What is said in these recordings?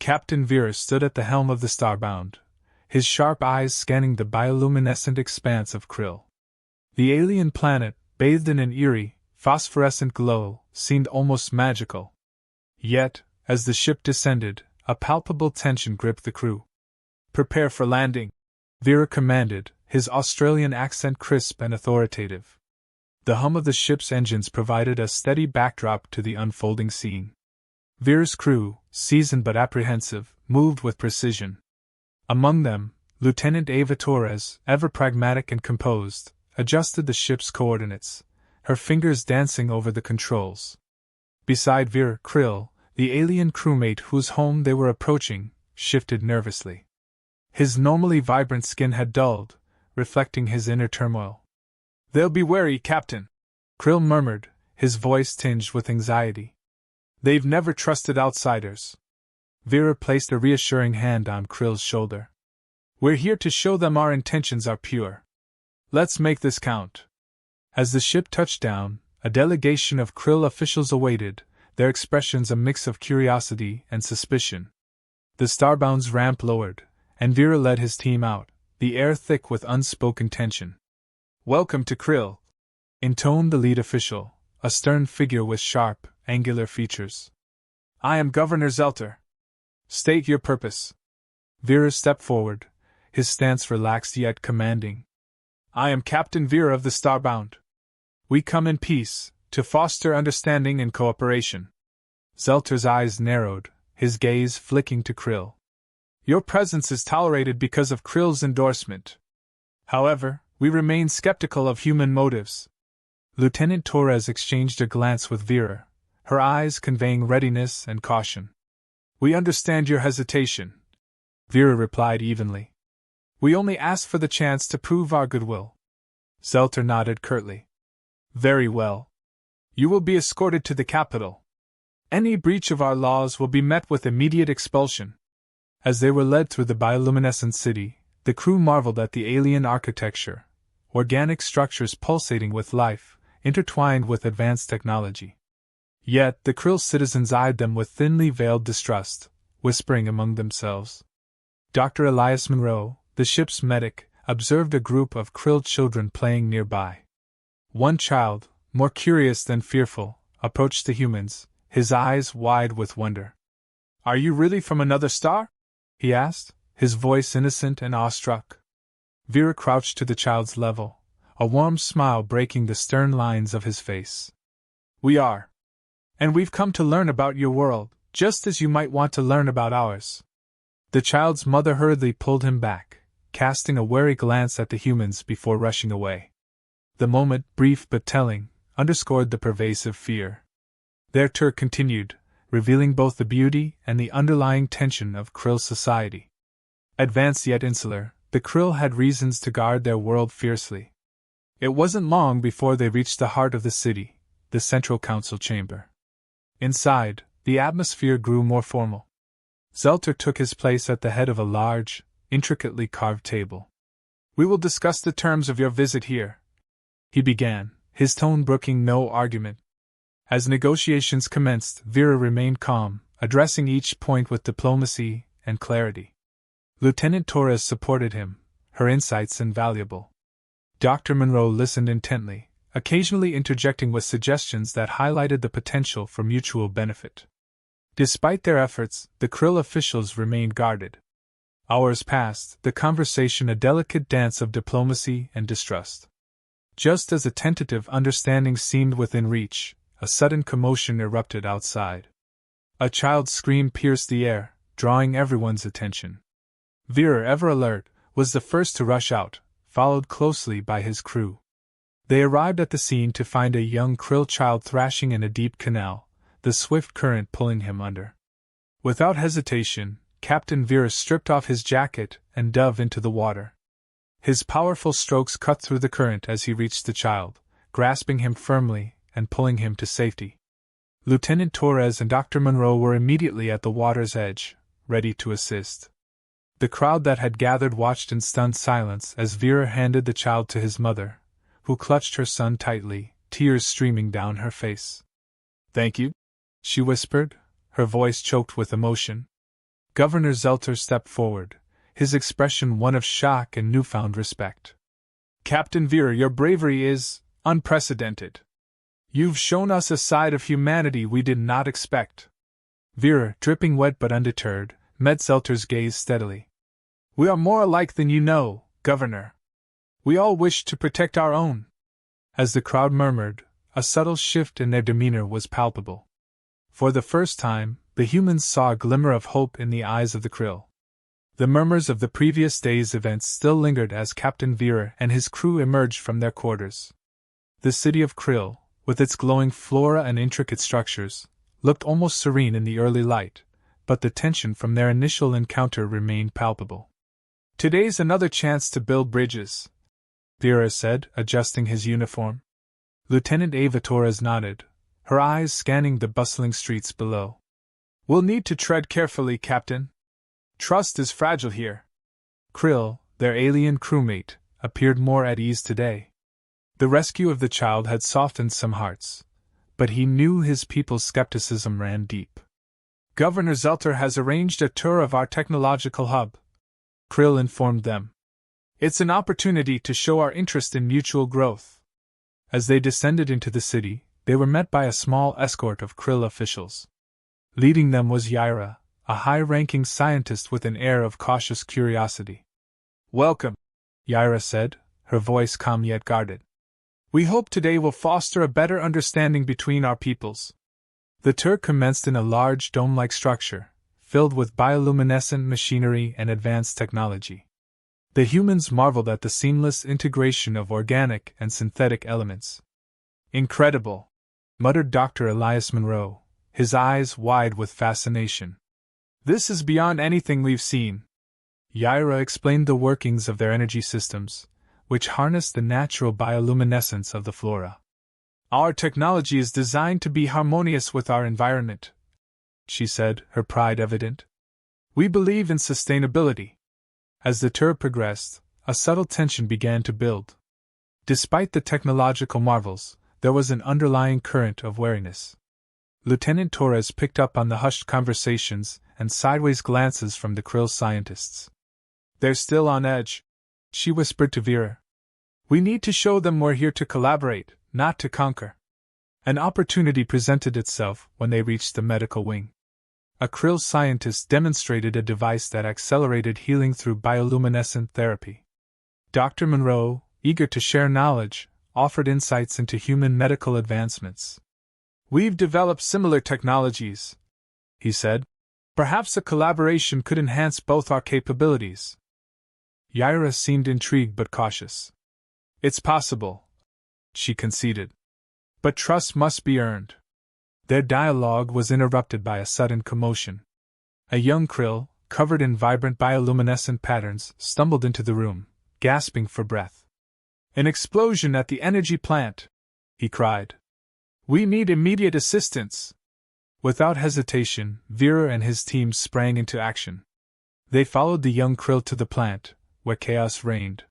Captain Vera stood at the helm of the Starbound, his sharp eyes scanning the bioluminescent expanse of Krill. The alien planet, bathed in an eerie, phosphorescent glow, seemed almost magical. Yet, as the ship descended, a palpable tension gripped the crew. "Prepare for landing," Vera commanded, his Australian accent crisp and authoritative. The hum of the ship's engines provided a steady backdrop to the unfolding scene. Vera's crew, seasoned but apprehensive, moved with precision. Among them, Lieutenant Ava Torres, ever pragmatic and composed, adjusted the ship's coordinates, her fingers dancing over the controls. Beside Vera, Krill, the alien crewmate whose home they were approaching, shifted nervously. His normally vibrant skin had dulled, reflecting his inner turmoil. "They'll be wary, Captain," Krill murmured, his voice tinged with anxiety. "They've never trusted outsiders." Vera placed a reassuring hand on Krill's shoulder. "We're here to show them our intentions are pure. Let's make this count." As the ship touched down, a delegation of Krill officials awaited, their expressions a mix of curiosity and suspicion. The Starbound's ramp lowered, and Vera led his team out, the air thick with unspoken tension. "Welcome to Krill," intoned the lead official, a stern figure with sharp, angular features. "I am Governor Zelter. State your purpose." Vera stepped forward, his stance relaxed yet commanding. "I am Captain Vera of the Starbound. We come in peace, to foster understanding and cooperation." Zelter's eyes narrowed, his gaze flicking to Krill. "Your presence is tolerated because of Krill's endorsement. However, we remain skeptical of human motives." Lieutenant Torres exchanged a glance with Vera, her eyes conveying readiness and caution. "We understand your hesitation," Vera replied evenly. "We only ask for the chance to prove our goodwill." Zelter nodded curtly. "Very well. You will be escorted to the capital. Any breach of our laws will be met with immediate expulsion." As they were led through the bioluminescent city, the crew marveled at the alien architecture, organic structures pulsating with life, intertwined with advanced technology. Yet the Krill citizens eyed them with thinly veiled distrust, whispering among themselves. Dr. Elias Monroe, the ship's medic, observed a group of Krill children playing nearby. One child, more curious than fearful, approached the humans, his eyes wide with wonder. "Are you really from another star?" he asked, his voice innocent and awestruck. Vera crouched to the child's level, a warm smile breaking the stern lines of his face. "We are. And we've come to learn about your world, just as you might want to learn about ours." The child's mother hurriedly pulled him back, casting a wary glance at the humans before rushing away. The moment, brief but telling, underscored the pervasive fear. Their tour continued, revealing both the beauty and the underlying tension of Krill society. Advanced yet insular, the Krill had reasons to guard their world fiercely. It wasn't long before they reached the heart of the city, the Central Council chamber. Inside, the atmosphere grew more formal. Zelter took his place at the head of a large, intricately carved table. "We will discuss the terms of your visit here," he began, his tone brooking no argument. As negotiations commenced, Vera remained calm, addressing each point with diplomacy and clarity. Lieutenant Torres supported him, her insights invaluable. Dr. Monroe listened intently, occasionally interjecting with suggestions that highlighted the potential for mutual benefit. Despite their efforts, the Krill officials remained guarded. Hours passed, the conversation a delicate dance of diplomacy and distrust. Just as a tentative understanding seemed within reach, a sudden commotion erupted outside. A child's scream pierced the air, drawing everyone's attention. Vera, ever alert, was the first to rush out, followed closely by his crew. They arrived at the scene to find a young Krill child thrashing in a deep canal, the swift current pulling him under. Without hesitation, Captain Vera stripped off his jacket and dove into the water. His powerful strokes cut through the current as he reached the child, grasping him firmly and pulling him to safety. Lieutenant Torres and Dr. Monroe were immediately at the water's edge, ready to assist. The crowd that had gathered watched in stunned silence as Vera handed the child to his mother, who clutched her son tightly, tears streaming down her face. "Thank you," she whispered, her voice choked with emotion. Governor Zelter stepped forward, his expression one of shock and newfound respect. Captain Vera, your bravery is unprecedented. You've shown us a side of humanity we did not expect. Vera, dripping wet but undeterred, met Zelter's gaze steadily. We are more alike than you know, Governor. We all wish to protect our own. As the crowd murmured, a subtle shift in their demeanor was palpable. For the first time, the humans saw a glimmer of hope in the eyes of the Krill. The murmurs of the previous day's events still lingered as Captain Vera and his crew emerged from their quarters. The city of Krill, with its glowing flora and intricate structures, looked almost serene in the early light, but the tension from their initial encounter remained palpable. Today's another chance to build bridges, Vera said, adjusting his uniform. Lieutenant Ava Torres nodded, her eyes scanning the bustling streets below. We'll need to tread carefully, Captain. Trust is fragile here. Krill, their alien crewmate, appeared more at ease today. The rescue of the child had softened some hearts, but he knew his people's skepticism ran deep. Governor Zelter has arranged a tour of our technological hub, Krill informed them. It's an opportunity to show our interest in mutual growth. As they descended into the city, they were met by a small escort of Krill officials. Leading them was Yaira, a high-ranking scientist with an air of cautious curiosity. Welcome, Yaira said, her voice calm yet guarded. We hope today will foster a better understanding between our peoples. The tour commenced in a large dome-like structure, filled with bioluminescent machinery and advanced technology. The humans marveled at the seamless integration of organic and synthetic elements. Incredible, muttered Dr. Elias Monroe, his eyes wide with fascination. This is beyond anything we've seen. Yaira explained the workings of their energy systems, which harness the natural bioluminescence of the flora. Our technology is designed to be harmonious with our environment, she said, her pride evident. We believe in sustainability. As the tour progressed, a subtle tension began to build. Despite the technological marvels, there was an underlying current of wariness. Lieutenant Torres picked up on the hushed conversations and sideways glances from the Krill scientists. They're still on edge, she whispered to Vera. We need to show them we're here to collaborate, not to conquer. An opportunity presented itself when they reached the medical wing. A Krill scientist demonstrated a device that accelerated healing through bioluminescent therapy. Dr. Monroe, eager to share knowledge, offered insights into human medical advancements. We've developed similar technologies, he said. Perhaps a collaboration could enhance both our capabilities. Yaira seemed intrigued but cautious. It's possible, she conceded. But trust must be earned. Their dialogue was interrupted by a sudden commotion. A young Krill, covered in vibrant bioluminescent patterns, stumbled into the room, gasping for breath. An explosion at the energy plant, he cried. We need immediate assistance. Without hesitation, Vera and his team sprang into action. They followed the young Krill to the plant, where chaos reigned.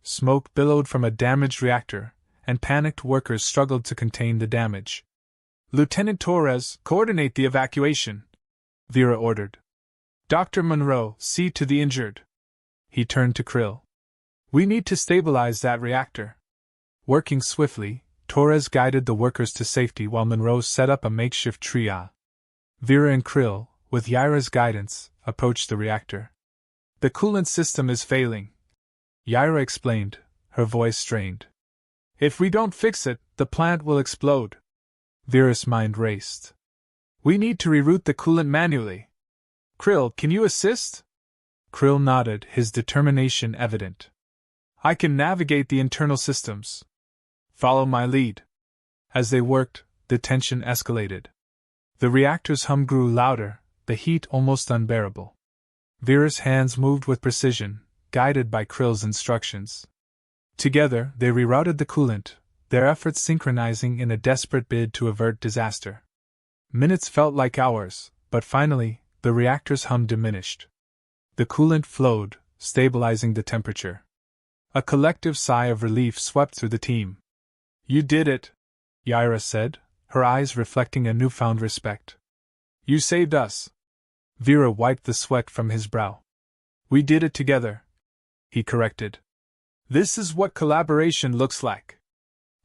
Smoke billowed from a damaged reactor, and panicked workers struggled to contain the damage. Lieutenant Torres, coordinate the evacuation, Vera ordered. Dr. Monroe, see to the injured. He turned to Krill. We need to stabilize that reactor. Working swiftly, Torres guided the workers to safety while Monroe set up a makeshift triage. Vera and Krill, with Yaira's guidance, approached the reactor. The coolant system is failing, Yaira explained, her voice strained. If we don't fix it, the plant will explode. Vera's mind raced. We need to reroute the coolant manually. Krill, can you assist? Krill nodded, his determination evident. I can navigate the internal systems. Follow my lead. As they worked, the tension escalated. The reactor's hum grew louder, the heat almost unbearable. Vera's hands moved with precision, guided by Krill's instructions. Together, they rerouted the coolant, their efforts synchronizing in a desperate bid to avert disaster. Minutes felt like hours, but finally, the reactor's hum diminished. The coolant flowed, stabilizing the temperature. A collective sigh of relief swept through the team. You did it, Yaira said, her eyes reflecting a newfound respect. You saved us. Vera wiped the sweat from his brow. We did it together, he corrected. This is what collaboration looks like.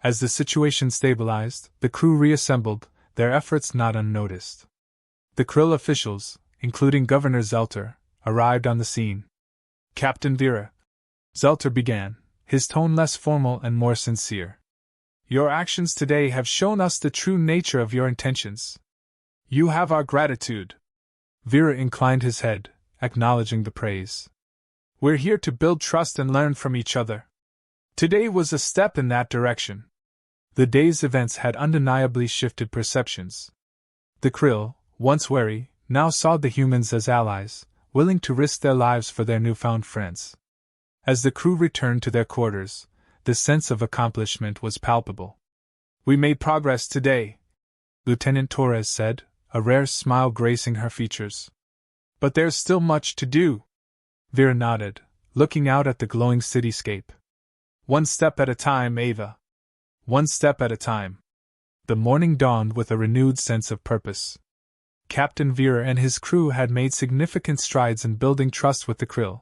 As the situation stabilized, the crew reassembled, their efforts not unnoticed. The Krill officials, including Governor Zelter, arrived on the scene. Captain Vera, Zelter began, his tone less formal and more sincere. Your actions today have shown us the true nature of your intentions. You have our gratitude. Vera inclined his head, acknowledging the praise. We're here to build trust and learn from each other. Today was a step in that direction. The day's events had undeniably shifted perceptions. The Krill, once wary, now saw the humans as allies, willing to risk their lives for their newfound friends. As the crew returned to their quarters, the sense of accomplishment was palpable. We made progress today, Lieutenant Torres said, a rare smile gracing her features. But there's still much to do. Vera nodded, looking out at the glowing cityscape. One step at a time, Ava. One step at a time. The morning dawned with a renewed sense of purpose. Captain Vera and his crew had made significant strides in building trust with the Krill,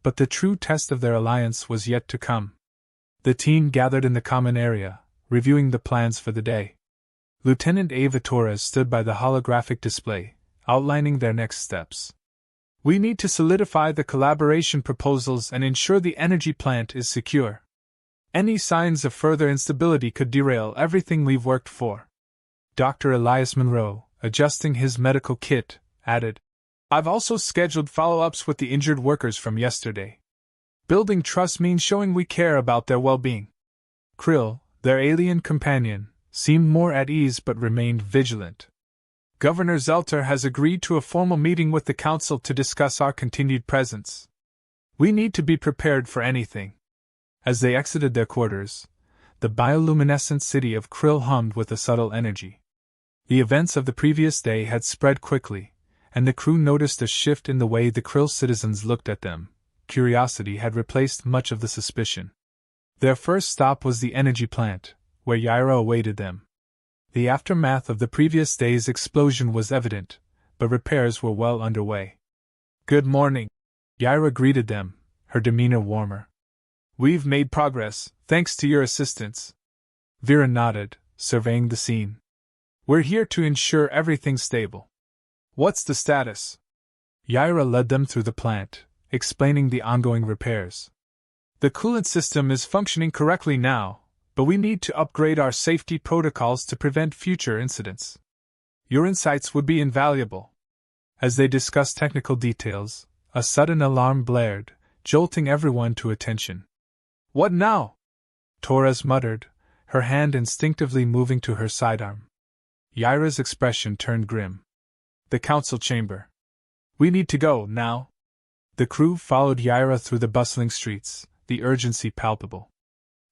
but the true test of their alliance was yet to come. The team gathered in the common area, reviewing the plans for the day. Lieutenant Ava Torres stood by the holographic display, outlining their next steps. We need to solidify the collaboration proposals and ensure the energy plant is secure. Any signs of further instability could derail everything we've worked for. Dr. Elias Monroe, adjusting his medical kit, added, I've also scheduled follow-ups with the injured workers from yesterday. Building trust means showing we care about their well-being. Krill, their alien companion, seemed more at ease but remained vigilant. Governor Zelter has agreed to a formal meeting with the Council to discuss our continued presence. We need to be prepared for anything. As they exited their quarters, the bioluminescent city of Krill hummed with a subtle energy. The events of the previous day had spread quickly, and the crew noticed a shift in the way the Krill citizens looked at them. Curiosity had replaced much of the suspicion. Their first stop was the energy plant, where Yaira awaited them. The aftermath of the previous day's explosion was evident, but repairs were well underway. Good morning, Yaira greeted them, her demeanor warmer. We've made progress, thanks to your assistance. Vera nodded, surveying the scene. We're here to ensure everything's stable. What's the status? Yaira led them through the plant, explaining the ongoing repairs. The coolant system is functioning correctly now, but we need to upgrade our safety protocols to prevent future incidents. Your insights would be invaluable. As they discussed technical details, a sudden alarm blared, jolting everyone to attention. What now? Torres muttered, her hand instinctively moving to her sidearm. Yaira's expression turned grim. The council chamber. We need to go, now. The crew followed Yaira through the bustling streets, the urgency palpable.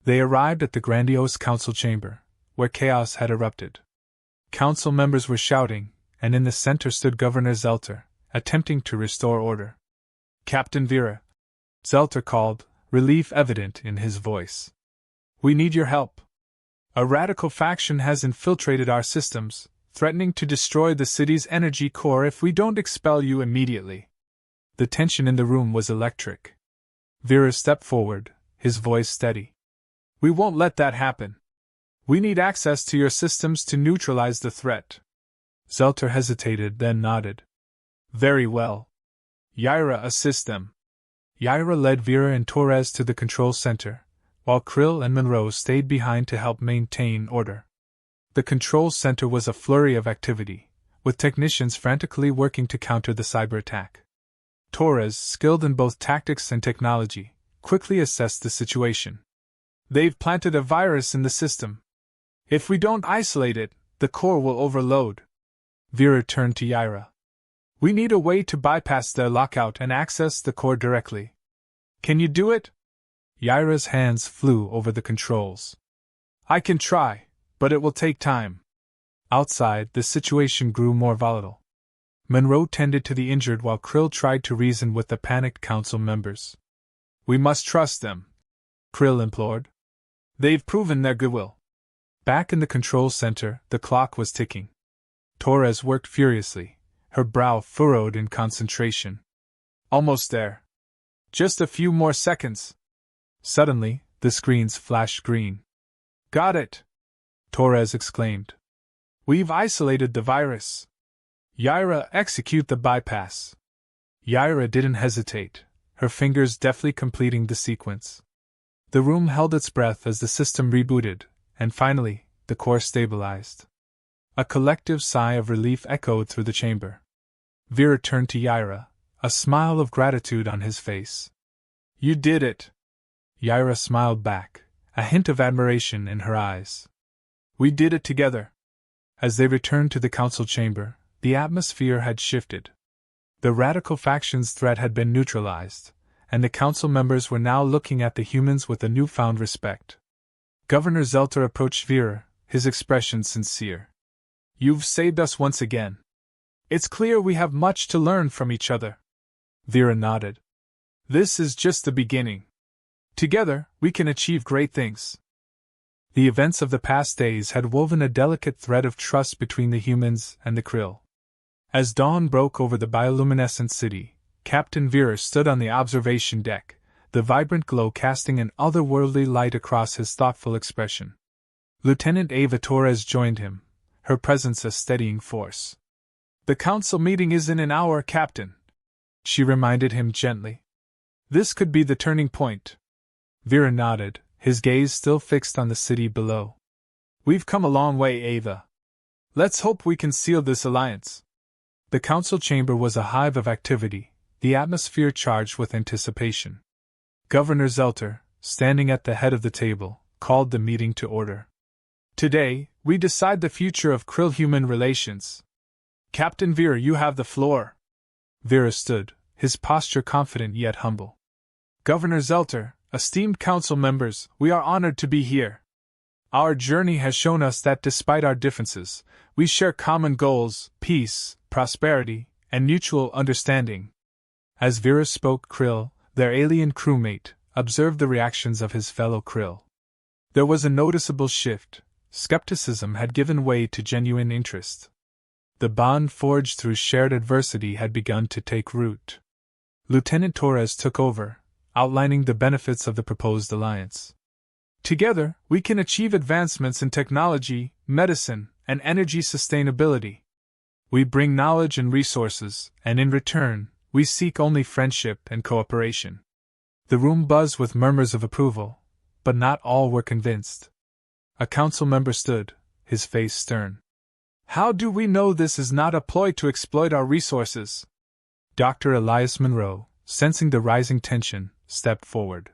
They arrived at the grandiose council chamber, where chaos had erupted. Council members were shouting, and in the center stood Governor Zelter, attempting to restore order. Captain Vera, Zelter called, relief evident in his voice. We need your help. A radical faction has infiltrated our systems, threatening to destroy the city's energy core if we don't expel you immediately. The tension in the room was electric. Vera stepped forward, his voice steady. We won't let that happen. We need access to your systems to neutralize the threat. Zelter hesitated, then nodded. Very well. Yaira, assist them. Yaira led Vera and Torres to the control center, while Krill and Monroe stayed behind to help maintain order. The control center was a flurry of activity, with technicians frantically working to counter the cyber attack. Torres, skilled in both tactics and technology, quickly assessed the situation. They've planted a virus in the system. If we don't isolate it, the core will overload. Vera turned to Yaira. We need a way to bypass their lockout and access the core directly. Can you do it? Yaira's hands flew over the controls. I can try, but it will take time. Outside, the situation grew more volatile. Monroe tended to the injured while Krill tried to reason with the panicked council members. We must trust them, Krill implored. They've proven their goodwill. Back in the control center, the clock was ticking. Torres worked furiously, her brow furrowed in concentration. Almost there. Just a few more seconds. Suddenly, the screens flashed green. Got it! Torres exclaimed. We've isolated the virus. Yaira, execute the bypass. Yaira didn't hesitate, her fingers deftly completing the sequence. The room held its breath as the system rebooted, and finally, the core stabilized. A collective sigh of relief echoed through the chamber. Vera turned to Yaira, a smile of gratitude on his face. You did it! Yaira smiled back, a hint of admiration in her eyes. We did it together. As they returned to the council chamber, the atmosphere had shifted. The radical faction's threat had been neutralized, and the council members were now looking at the humans with a newfound respect. Governor Zelter approached Vera, his expression sincere. You've saved us once again. It's clear we have much to learn from each other. Vera nodded. This is just the beginning. Together, we can achieve great things. The events of the past days had woven a delicate thread of trust between the humans and the Krill. As dawn broke over the bioluminescent city, Captain Vera stood on the observation deck, the vibrant glow casting an otherworldly light across his thoughtful expression. Lieutenant Ava Torres joined him, her presence a steadying force. The council meeting is in an hour, Captain, she reminded him gently. This could be the turning point. Vera nodded, his gaze still fixed on the city below. We've come a long way, Ava. Let's hope we can seal this alliance. The council chamber was a hive of activity, the atmosphere charged with anticipation. Governor Zelter, standing at the head of the table, called the meeting to order. Today, we decide the future of Krill-human relations. Captain Vera, you have the floor. Vera stood, his posture confident yet humble. Governor Zelter, esteemed council members, we are honored to be here. Our journey has shown us that despite our differences, we share common goals, peace, prosperity, and mutual understanding. As Vera spoke, Krill, their alien crewmate, observed the reactions of his fellow Krill. There was a noticeable shift. Skepticism had given way to genuine interest. The bond forged through shared adversity had begun to take root. Lieutenant Torres took over, outlining the benefits of the proposed alliance. Together, we can achieve advancements in technology, medicine, and energy sustainability. We bring knowledge and resources, and in return, we seek only friendship and cooperation. The room buzzed with murmurs of approval, but not all were convinced. A council member stood, his face stern. How do we know this is not a ploy to exploit our resources? Dr. Elias Monroe, sensing the rising tension, stepped forward.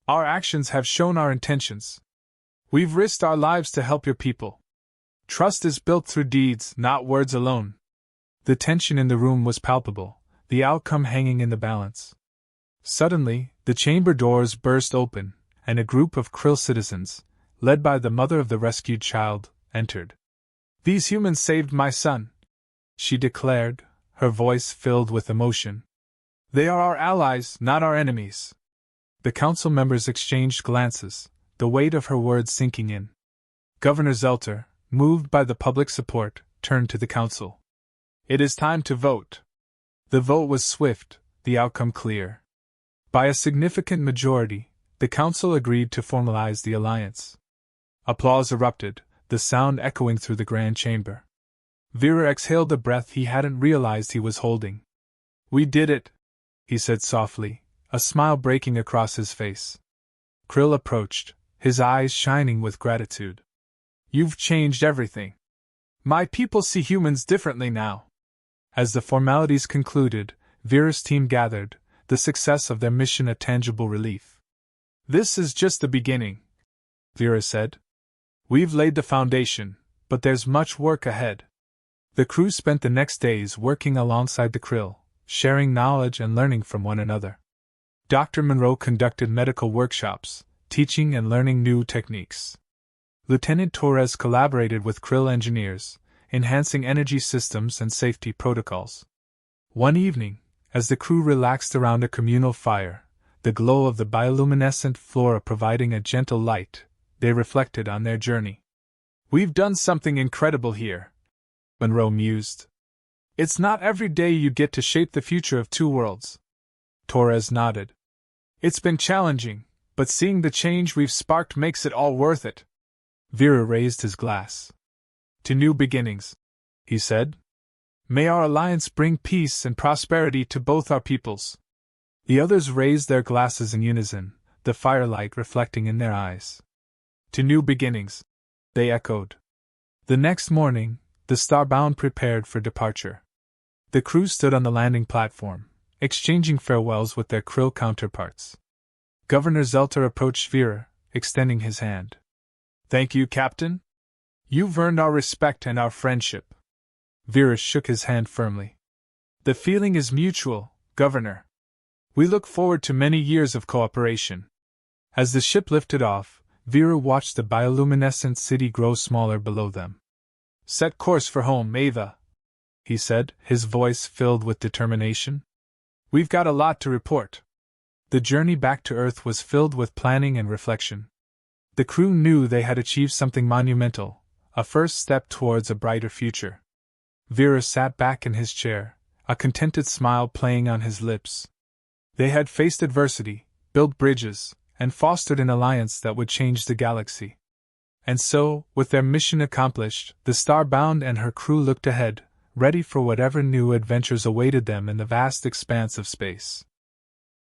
Our actions have shown our intentions. We've risked our lives to help your people. Trust is built through deeds, not words alone. The tension in the room was palpable, the outcome hanging in the balance. Suddenly, the chamber doors burst open, and a group of Krill citizens, led by the mother of the rescued child, entered. These humans saved my son, she declared, her voice filled with emotion. They are our allies, not our enemies. The council members exchanged glances, the weight of her words sinking in. Governor Zelter, moved by the public support, turned to the council. It is time to vote. The vote was swift, the outcome clear. By a significant majority, the council agreed to formalize the alliance. Applause erupted, the sound echoing through the grand chamber. Vera exhaled the breath he hadn't realized he was holding. We did it, he said softly, a smile breaking across his face. Krill approached, his eyes shining with gratitude. You've changed everything. My people see humans differently now. As the formalities concluded, Vera's team gathered, the success of their mission a tangible relief. This is just the beginning, Vera said. We've laid the foundation, but there's much work ahead. The crew spent the next days working alongside the Krill, sharing knowledge and learning from one another. Dr. Monroe conducted medical workshops, teaching and learning new techniques. Lieutenant Torres collaborated with Krill engineers, enhancing energy systems and safety protocols. One evening, as the crew relaxed around a communal fire, the glow of the bioluminescent flora providing a gentle light, they reflected on their journey. We've done something incredible here, Monroe mused. It's not every day you get to shape the future of two worlds. Torres nodded. It's been challenging, but seeing the change we've sparked makes it all worth it. Vera raised his glass. To new beginnings, he said. May our alliance bring peace and prosperity to both our peoples. The others raised their glasses in unison, the firelight reflecting in their eyes. To new beginnings, they echoed. The next morning, the Starbound prepared for departure. The crew stood on the landing platform, exchanging farewells with their Krill counterparts. Governor Zelter approached Vera, extending his hand. Thank you, Captain. You've earned our respect and our friendship. Vera shook his hand firmly. The feeling is mutual, Governor. We look forward to many years of cooperation. As the ship lifted off, Vera watched the bioluminescent city grow smaller below them. Set course for home, Ava, he said, his voice filled with determination. We've got a lot to report. The journey back to Earth was filled with planning and reflection. The crew knew they had achieved something monumental, a first step towards a brighter future. Vera sat back in his chair, a contented smile playing on his lips. They had faced adversity, built bridges, and fostered an alliance that would change the galaxy. And so, with their mission accomplished, the Starbound and her crew looked ahead, ready for whatever new adventures awaited them in the vast expanse of space.